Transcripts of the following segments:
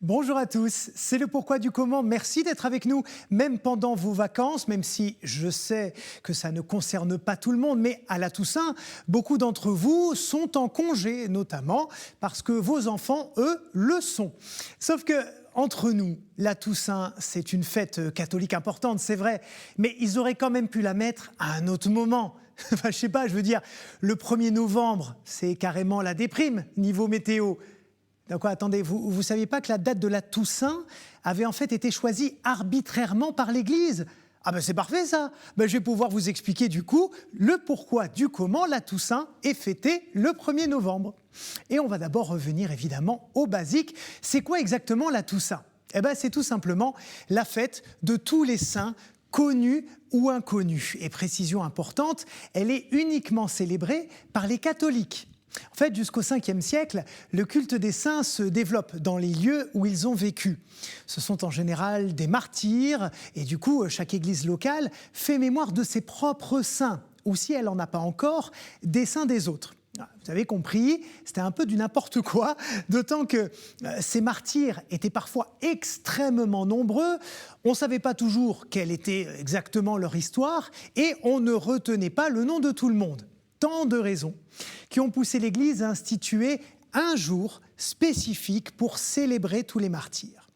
Bonjour à tous, c'est le pourquoi du comment. Merci d'être avec nous, même pendant vos vacances, même si je sais que ça ne concerne pas tout le monde, mais à la Toussaint, beaucoup d'entre vous sont en congé, notamment parce que vos enfants, eux, le sont. Sauf que, entre nous, la Toussaint, c'est une fête catholique importante, c'est vrai, mais ils auraient quand même pu la mettre à un autre moment. Enfin, je sais pas, je veux dire, le 1er novembre, c'est carrément la déprime, niveau météo. Donc, attendez, vous ne saviez pas que la date de la Toussaint avait en fait été choisie arbitrairement par l'Église? Ah ben c'est parfait ça. Ben, je vais pouvoir vous expliquer du coup le pourquoi du comment la Toussaint est fêtée le 1er novembre. Et on va d'abord revenir évidemment au basique. C'est quoi exactement la Toussaint? Eh ben c'est tout simplement la fête de tous les saints connus ou inconnus. Et précision importante, elle est uniquement célébrée par les catholiques. En fait, jusqu'au 5e siècle, le culte des saints se développe dans les lieux où ils ont vécu. Ce sont en général des martyrs, et du coup, chaque église locale fait mémoire de ses propres saints, ou si elle n'en a pas encore, des saints des autres. Vous avez compris, c'était un peu du n'importe quoi, d'autant que ces martyrs étaient parfois extrêmement nombreux, on ne savait pas toujours quelle était exactement leur histoire, et on ne retenait pas le nom de tout le monde. Tant de raisons qui ont poussé l'Église à instituer un jour spécifique pour célébrer tous les martyrs.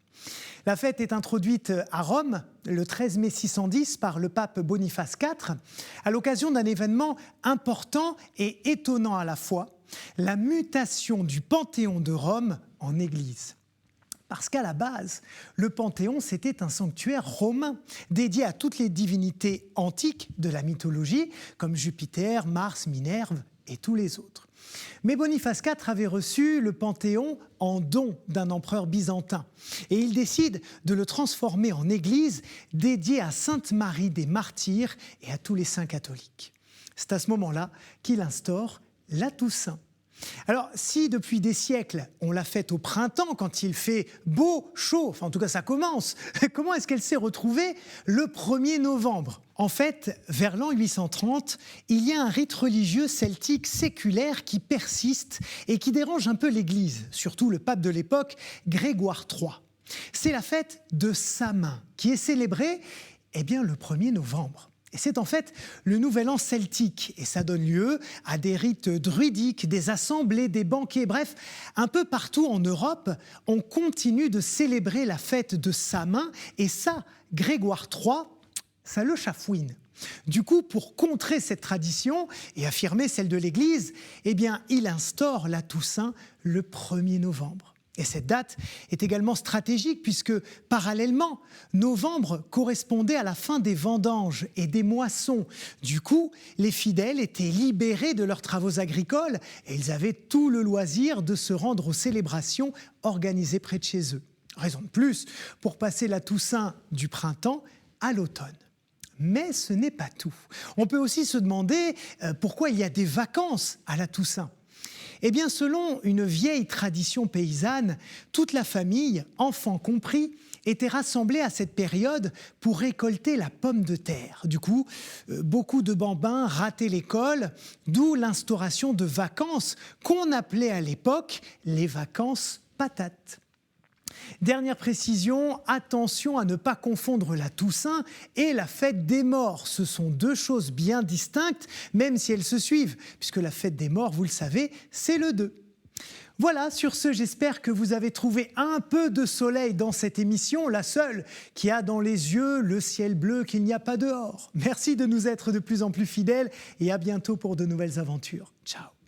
La fête est introduite à Rome le 13 mai 610 par le pape Boniface IV à l'occasion d'un événement important et étonnant à la fois, la mutation du Panthéon de Rome en église. Parce qu'à la base, le Panthéon, c'était un sanctuaire romain dédié à toutes les divinités antiques de la mythologie, comme Jupiter, Mars, Minerve et tous les autres. Mais Boniface IV avait reçu le Panthéon en don d'un empereur byzantin. Et il décide de le transformer en église dédiée à Sainte Marie des Martyrs et à tous les saints catholiques. C'est à ce moment-là qu'il instaure la Toussaint. Alors, si depuis des siècles, on l'a fête au printemps, quand il fait beau, chaud, enfin en tout cas ça commence, comment est-ce qu'elle s'est retrouvée le 1er novembre? En fait, vers l'an 830, il y a un rite religieux celtique séculaire qui persiste et qui dérange un peu l'Église, surtout le pape de l'époque, Grégoire III. C'est la fête de Samin, qui est célébrée le 1er novembre. Et c'est en fait le nouvel an celtique, et ça donne lieu à des rites druidiques, des assemblées, des banquets, bref, un peu partout en Europe, on continue de célébrer la fête de Samin, et ça, Grégoire III, ça le chafouine. Du coup, pour contrer cette tradition et affirmer celle de l'Église, il instaure la Toussaint le 1er novembre. Et cette date est également stratégique puisque, parallèlement, novembre correspondait à la fin des vendanges et des moissons. Du coup, les fidèles étaient libérés de leurs travaux agricoles et ils avaient tout le loisir de se rendre aux célébrations organisées près de chez eux. Raison de plus pour passer la Toussaint du printemps à l'automne. Mais ce n'est pas tout. On peut aussi se demander pourquoi il y a des vacances à la Toussaint. Selon une vieille tradition paysanne, toute la famille, enfants compris, était rassemblée à cette période pour récolter la pomme de terre. Du coup, beaucoup de bambins rataient l'école, d'où l'instauration de vacances qu'on appelait à l'époque les vacances patates. Dernière précision, attention à ne pas confondre la Toussaint et la fête des morts. Ce sont deux choses bien distinctes, même si elles se suivent, puisque la fête des morts, vous le savez, c'est le 2. Voilà, sur ce, j'espère que vous avez trouvé un peu de soleil dans cette émission, la seule qui a dans les yeux le ciel bleu qu'il n'y a pas dehors. Merci de nous être de plus en plus fidèles et à bientôt pour de nouvelles aventures. Ciao.